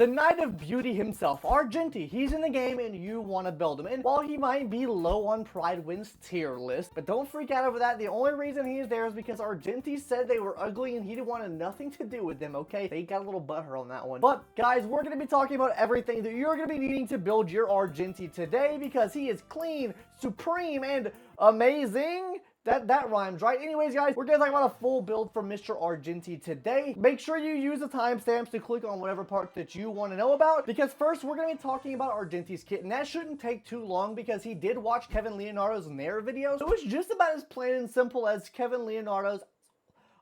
The Knight of Beauty himself, Argenti, he's in the game and you want to build him. And while he might be low on Prydwen's tier list, but don't freak out over that. The only reason he is there is because Argenti said they were ugly and he wanted nothing to do with them, okay? They got a little butthurt on that one. But guys, we're going to be talking about everything that you're going to be needing to build your Argenti today because he is clean, supreme, and amazing. That rhymes, right? Anyways, guys, we're going to talk about a full build for Mr. Argenti today. Make sure you use the timestamps to click on whatever part that you want to know about, because first we're going to be talking about Argenti's kit, and that shouldn't take too long because he did watch Kevin Leonardo's Nair video, so it's just about as plain and simple as Kevin Leonardo's.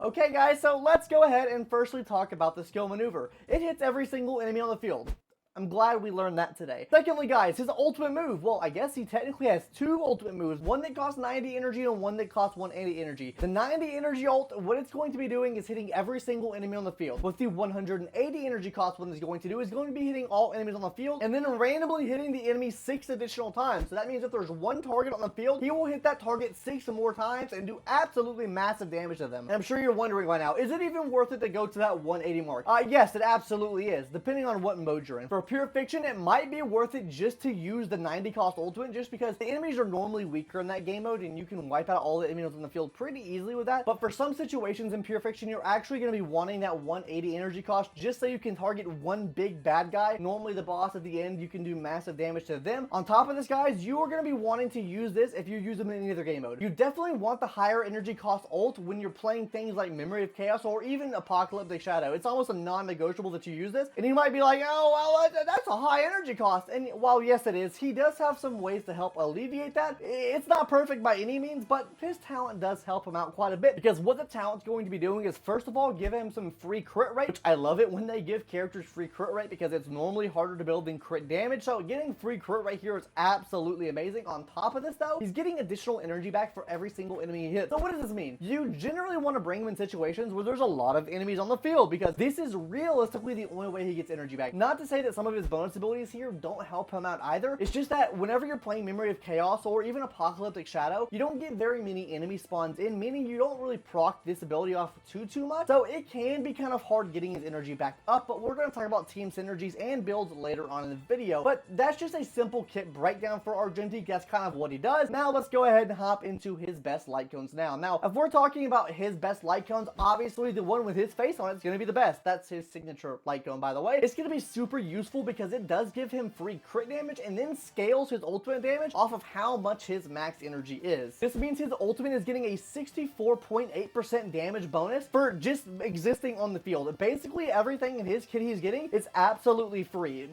Okay, guys, so let's go ahead and firstly talk about the skill maneuver. It hits every single enemy on the field. I'm glad we learned that today. Secondly, guys, his ultimate move. Well, I guess he technically has two ultimate moves. One that costs 90 energy and one that costs 180 energy. The 90 energy ult, what it's going to be doing is hitting every single enemy on the field. What the 180 energy cost one is going to do is going to be hitting all enemies on the field and then randomly hitting the enemy 6 additional times. So that means if there's one target on the field, he will hit that target 6 more times and do absolutely massive damage to them. And I'm sure you're wondering right now, is it even worth it to go to that 180 mark? Yes, it absolutely is, depending on what mode you're in. For pure fiction, it might be worth it just to use the 90 cost ultimate, just because the enemies are normally weaker in that game mode and you can wipe out all the enemies on the field pretty easily with that. But for some situations in pure fiction, you're actually going to be wanting that 180 energy cost just so you can target one big bad guy. Normally the boss at the end, you can do massive damage to them. On top of this, guys, you are going to be wanting to use this if you use them in any other game mode. You definitely want the higher energy cost ult when you're playing things like Memory of Chaos or even Apocalyptic Shadow. It's almost a non-negotiable that you use this. And you might be like, oh, well, that's a high energy cost. And while yes it is, he does have some ways to help alleviate that. It's not perfect by any means, but his talent does help him out quite a bit, because what the talent's going to be doing is first of all give him some free crit rate, which I love it when they give characters free crit rate because it's normally harder to build than crit damage. So getting free crit rate here is absolutely amazing. On top of this though, he's getting additional energy back for every single enemy he hits. So what does this mean? You generally want to bring him in situations where there's a lot of enemies on the field, because this is realistically the only way he gets energy back. Not to say that some of his bonus abilities here don't help him out either. It's just that whenever you're playing Memory of Chaos or even Apocalyptic Shadow, you don't get very many enemy spawns in, meaning you don't really proc this ability off too much. So it can be kind of hard getting his energy back up, but we're going to talk about team synergies and builds later on in the video. But that's just a simple kit breakdown for Argenti. That's kind of what he does. Now let's go ahead and hop into his best light cones now. Now, if we're talking about his best light cones, obviously the one with his face on it is going to be the best. That's his signature light cone, by the way. It's going to be super useful because it does give him free crit damage and then scales his ultimate damage off of how much his max energy is. This means his ultimate is getting a 64.8% damage bonus for just existing on the field. Basically everything in his kit he's getting is absolutely free.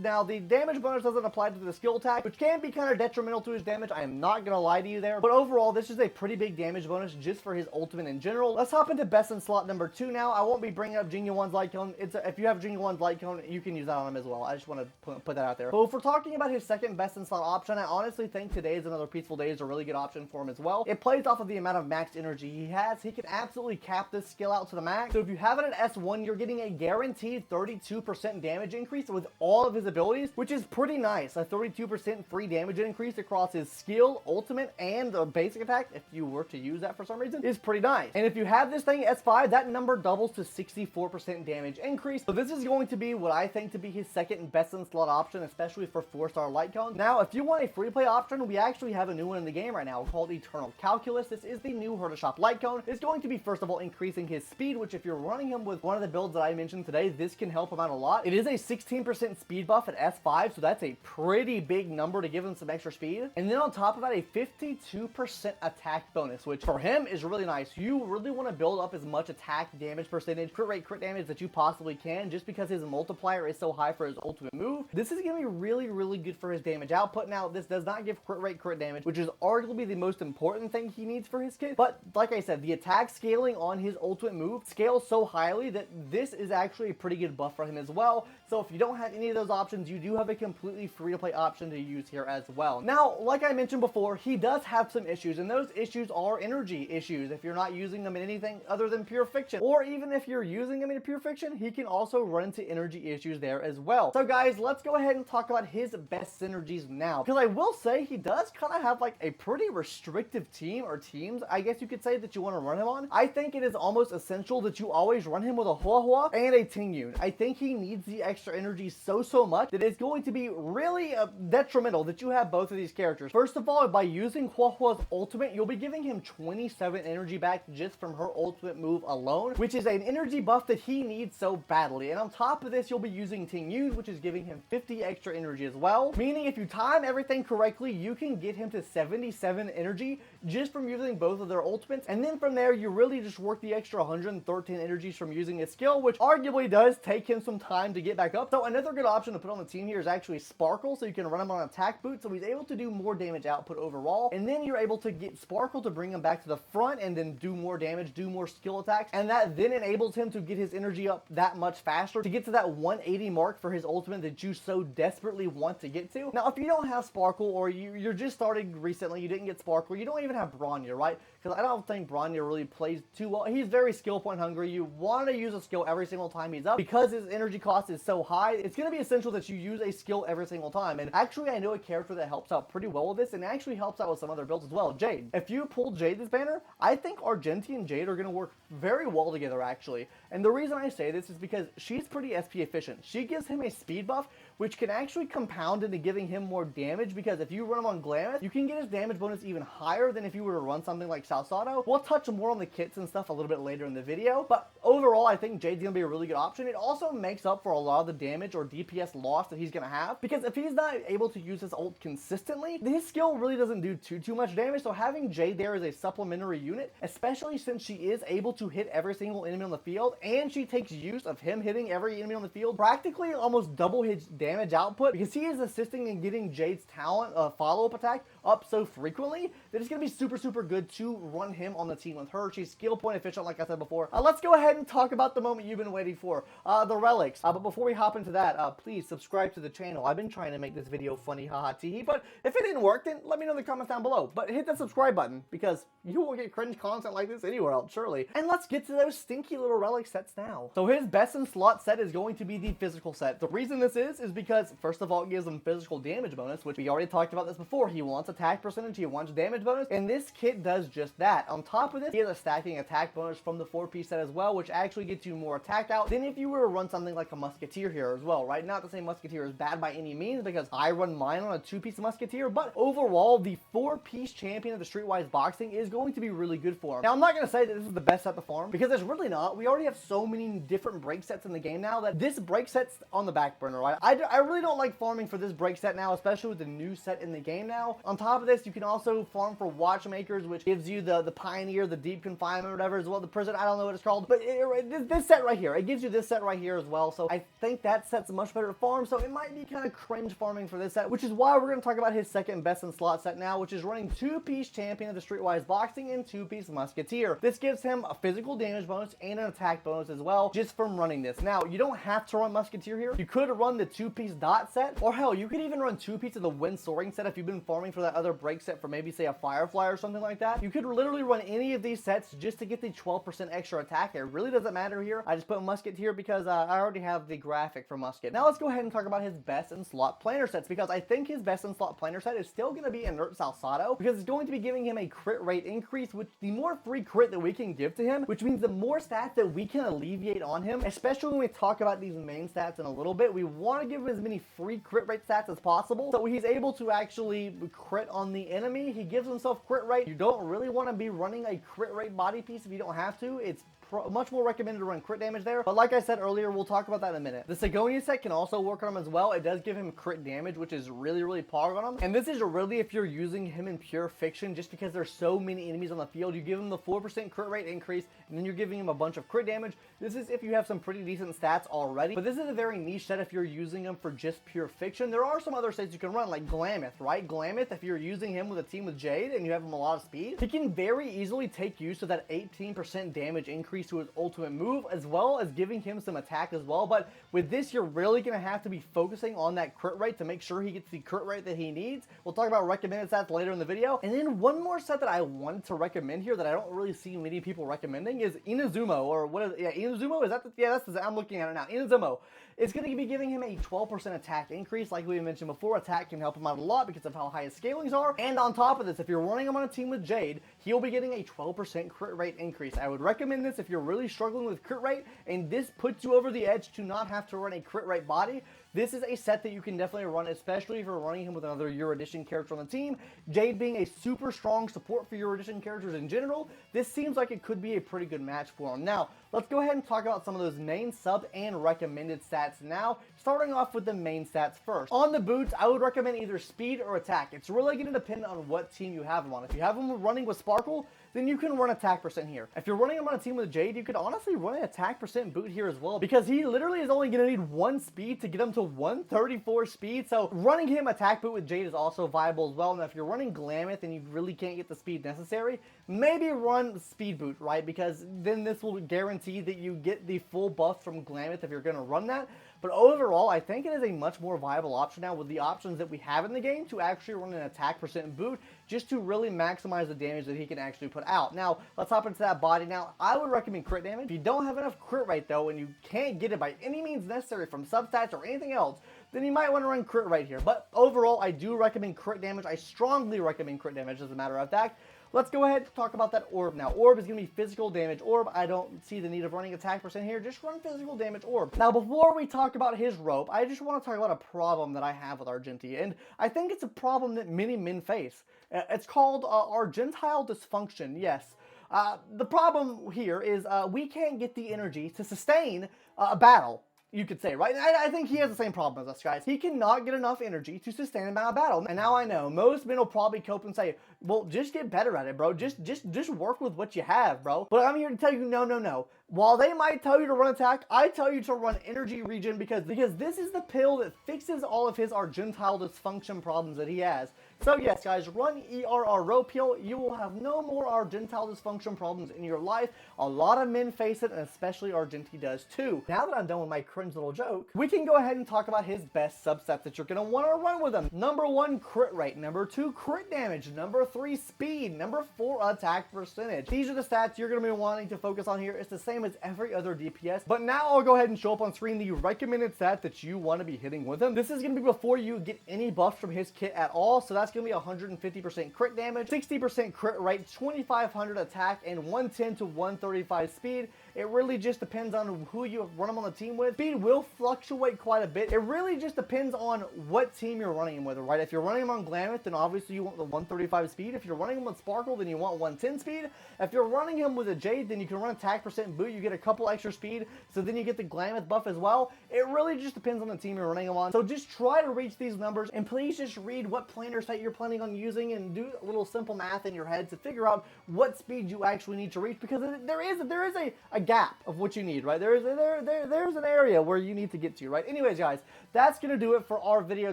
Now the damage bonus doesn't apply to the skill attack, which can be kind of detrimental to his damage. I am not gonna lie to you there, but overall this is a pretty big damage bonus just for his ultimate in general. Let's hop into best in slot number 2 now. I won't be bringing up Genuine's light cone. If you have Genuine's light cone, you can use that on him as well. I just want to put that out there. But if we're talking about his second best in slot option, I honestly think Today is Another Peaceful Day is a really good option for him as well. It plays off of the amount of max energy he has. He can absolutely cap this skill out to the max. So if you have it at S1, you're getting a guaranteed 32% damage increase with all of his abilities, which is pretty nice. A 32% free damage increase across his skill, ultimate, and the basic attack, if you were to use that for some reason, is pretty nice. And if you have this thing at S5, that number doubles to 64% damage increase. So this is going to be what I think to be his second best in slot option, especially for 4-star light cones. Now, if you want a free play option, we actually have a new one in the game right now called Eternal Calculus. This is the new Shop light cone. It's going to be, first of all, increasing his speed, which if you're running him with one of the builds that I mentioned today, this can help him out a lot. It is a 16% speed buff at S5, so that's a pretty big number to give him some extra speed. And then on top of that, a 52% attack bonus, which for him is really nice. You really want to build up as much attack damage percentage, crit rate, crit damage that you possibly can, just because his multiplier is so high for his ultimate move. This is going to be really good for his damage output. Now, this does not give crit rate, crit damage, which is arguably the most important thing he needs for his kit. But like I said, the attack scaling on his ultimate move scales so highly that this is actually a pretty good buff for him as well. So if you don't have any of those options, you do have a completely free-to-play option to use here as well. Now, like I mentioned before, he does have some issues, and those issues are energy issues. If you're not using them in anything other than pure fiction, or even if you're using them in pure fiction, he can also run into energy issues there as well. So guys, let's go ahead and talk about his best synergies now, because I will say he does kind of have like a pretty restrictive team, or teams, I guess you could say, that you want to run him on. I think it is almost essential that you always run him with a Hua Hua and a Ting Yun. I think he needs the extra energy so much that it's going to be really detrimental that you have both of these characters. First of all, by using Hua Hua's ultimate, you'll be giving him 27 energy back just from her ultimate move alone, which is an energy buff that he needs so badly. And on top of this, you'll be using Ting Yun, which is giving him 50 extra energy as well, meaning if you time everything correctly, you can get him to 77 energy just from using both of their ultimates. And then from there, you really just work the extra 113 energies from using his skill, which arguably does take him some time to get back up. So another good option to put on the team here is actually Sparkle, so you can run him on attack boot, so he's able to do more damage output overall, and then you're able to get Sparkle to bring him back to the front and then do more damage, do more skill attacks, and that then enables him to get his energy up that much faster to get to that 180 mark for his ultimate that you so desperately want to get to. Now, if you don't have Sparkle, or you're just starting recently, you didn't get Sparkle, you don't even have Bronya, right? Because I don't think Bronya really plays too well. He's very skill point hungry. You want to use a skill every single time he's up because his energy cost is so high. It's going to be essential that you use a skill every single time. And actually, I know a character that helps out pretty well with this, and actually helps out with some other builds as well. Jade. If you pull Jade this banner, I think Argenti and Jade are going to work very well together, actually. And the reason I say this is because she's pretty SP efficient. She gives him a speed buff, which can actually compound into giving him more damage, because if you run him on Glamour, you can get his damage bonus even higher than if you were to run something like Salsado. We'll touch more on the kits and stuff a little bit later in the video, but overall, I think Jade's going to be a really good option. It also makes up for a lot of the damage or DPS loss that he's going to have, because if he's not able to use his ult consistently, his skill really doesn't do too much damage. So having Jade there as a supplementary unit, especially since she is able to hit every single enemy on the field, and she takes use of him hitting every enemy on the field, practically almost double his damage output, because he is assisting in getting Jade's talent follow-up attack up so frequently that it's going to be super good to run him on the team with her. She's skill point efficient, like I said before. Let's go ahead and talk about the moment you've been waiting for, the relics. But before we hop into that, please subscribe to the channel. I've been trying to make this video funny, haha tee, but if it didn't work, then let me know in the comments down below. But hit that subscribe button, because you won't get cringe content like this anywhere else, surely. And let's get to those stinky little relic sets now. So his best in slot set is going to be the physical set. The reason this is because, first of all, it gives him physical damage bonus, which we already talked about this before. He wants attack percentage, he wants damage bonus, and this kit does just that. On top of this, he has a stacking attack bonus from the 4-piece set as well, which actually gets you more attack out than if you were to run something like a Musketeer here as well, right? Not to say Musketeer is bad by any means, because I run mine on a 2-piece Musketeer, but overall, the 4-piece champion of the Streetwise Boxing is going to be really good for him. Now, I'm not going to say that this is the best set to farm, because it's really not. We already have so many different break sets in the game now that this break set's on the back burner, right? I really don't like farming for this break set now, especially with the new set in the game now. On top of this, you can also farm for Watchmakers, which gives you the Pioneer, the Deep Confinement, whatever, as well, the Prison, I don't know what it's called, but this set right here, it gives you this set right here as well, so I think that set's much better to farm, so it might be kind of cringe farming for this set, which is why we're going to talk about his second best in slot set now, which is running 2-piece Champion of the Streetwise Boxing and 2-piece Musketeer. This gives him a physical damage bonus and an attack bonus as well, just from running this. Now, you don't have to run Musketeer here. You could run the 2-piece Dot set, or hell, you could even run 2-piece of the Wind Soaring set if you've been farming for that other break set for maybe, say, a Firefly or something like that. You could literally run any of these sets just to get the 12% extra attack. It really doesn't matter here. I just put Musket here because I already have the graphic for Musket. Now let's go ahead and talk about his best in slot planar sets, because I think his best in slot planar set is still going to be Inert Salsado, because it's going to be giving him a crit rate increase, which the more free crit that we can give to him, which means the more stats that we can alleviate on him, especially when we talk about these main stats in a little bit. We want to give him as many free crit rate stats as possible, so he's able to actually crit on the enemy. He gives himself crit rate. You don't really want to be running a crit rate body piece if you don't have to. It's much more recommended to run crit damage there, but like I said earlier, we'll talk about that in a minute. The Sigonia set can also work on him as well. It does give him crit damage, which is really pog on him, and this is really if you're using him in pure fiction, just because there's so many enemies on the field. You give him the 4% crit rate increase, and then you're giving him a bunch of crit damage. This is if you have some pretty decent stats already, but this is a very niche set if you're using him for just pure fiction. There are some other sets you can run, like Glamoth, right? Glamoth, if you're using him with a team with Jade and you have him a lot of speed, he can very easily take use of that 18% damage increase increase to his ultimate move, as well as giving him some attack as well. But with this, you're really going to have to be focusing on that crit rate to make sure he gets the crit rate that he needs. We'll talk about recommended stats later in the video. And then one more set that I wanted to recommend here that I don't really see many people recommending is Inazumo, or what is it? Yeah, Inazumo, is that the, yeah, that's the, I'm looking at it now. Inazumo. It's going to be giving him a 12% attack increase. Like we mentioned before, attack can help him out a lot because of how high his scalings are. And on top of this, if you're running him on a team with Jade, he'll be getting a 12% crit rate increase. I would recommend this if you're really struggling with crit rate and this puts you over the edge to not have to run a crit rate body. This is a set that you can definitely run, especially if you're running him with another Erudition character on the team. Jade being a super strong support for Erudition characters in general, this seems like it could be a pretty good match for him. Now, let's go ahead and talk about some of those main sub and recommended stats now, starting off with the main stats first. On the boots, I would recommend either speed or attack. It's really going to depend on what team you have him on. If you have him running with Sparkle, then you can run attack percent here. If you're running him on a team with Jade, you could honestly run an attack percent boot here as well, because he literally is only going to need 1 speed to get him to 134 speed. So running him attack boot with Jade is also viable as well. Now, if you're running Glameth and you really can't get the speed necessary, maybe run speed boot, right? Because then this will guarantee that you get the full buff from Glameth if you're going to run that. But overall, I think it is a much more viable option now with the options that we have in the game to actually run an attack percent boot just to really maximize the damage that he can actually put out. Now, let's hop into that body. Now, I would recommend crit damage. If you don't have enough crit rate though, and you can't get it by any means necessary from substats or anything else, then you might want to run crit rate here. But overall, I do recommend crit damage. I strongly recommend crit damage as a matter of fact. Let's go ahead and talk about that orb now. Orb is going to be physical damage orb. I don't see the need of running attack percent here. Just run physical damage orb. Now, before we talk about his rope, I just want to talk about a problem that I have with Argenti. And I think it's a problem that many men face. It's called Argentile dysfunction. Yes. The problem here is we can't get the energy to sustain a battle, you could say, right? And I think he has the same problem as us, guys. He cannot get enough energy to sustain a battle. And now I know most men will probably cope and say, well, just get better at it, bro. Just work with what you have, bro. But I'm here to tell you, no. While they might tell you to run attack, I tell you to run energy regen because this is the pill that fixes all of his Argentile dysfunction problems that he has. So yes, guys, run ERR rope heal. You will have no more Argentile dysfunction problems in your life. A lot of men face it, and especially Argenti does too. Now that I'm done with my cringe little joke, we can go ahead and talk about his best subsets that you're going to want to run with him. Number 1, crit rate. Number 2, crit damage. Number 3, speed. Number 4, attack percentage. These are the stats you're going to be wanting to focus on here. It's the same as every other DPS, but now I'll go ahead and show up on screen the recommended stat that you want to be hitting with him. This is going to be before you get any buffs from his kit at all, so that's going to be 150% crit damage, 60% crit rate, 2500 attack, and 110 to 135 speed. It really just depends on who you run him on the team with. Speed will fluctuate quite a bit. It really just depends on what team you're running him with, right? If you're running him on Glameth, then obviously you want the 135 speed. If you're running him with Sparkle, then you want 110 speed. If you're running him with a Jade, then you can run attack percent boot. You get a couple extra speed, so then you get the Glameth buff as well. It really just depends on the team you're running him on. So just try to reach these numbers, and please just read what planner set you're planning on using and do a little simple math in your head to figure out what speed you actually need to reach, because there is a gap of what you need, right? There's an area where you need to get to, right? Anyways, guys, that's gonna do it for our video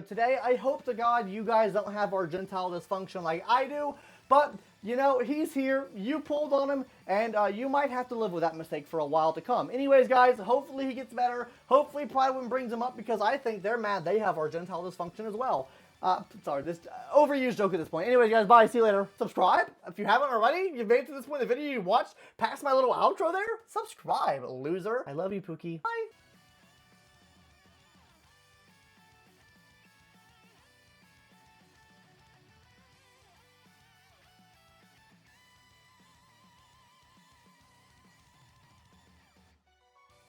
today. I hope to God you guys don't have Argentile dysfunction like I do, but you know, he's here, you pulled on him, and you might have to live with that mistake for a while to come. Anyways, guys, hopefully he gets better. Hopefully Prydwen brings him up, because I think they're mad they have Argentile dysfunction as well. Sorry, this overused joke at this point. Anyways, guys, bye. See you later. Subscribe if you haven't already. You've made it to this point in the video. You watched past my little outro there. Subscribe, loser. I love you, Pookie. Bye.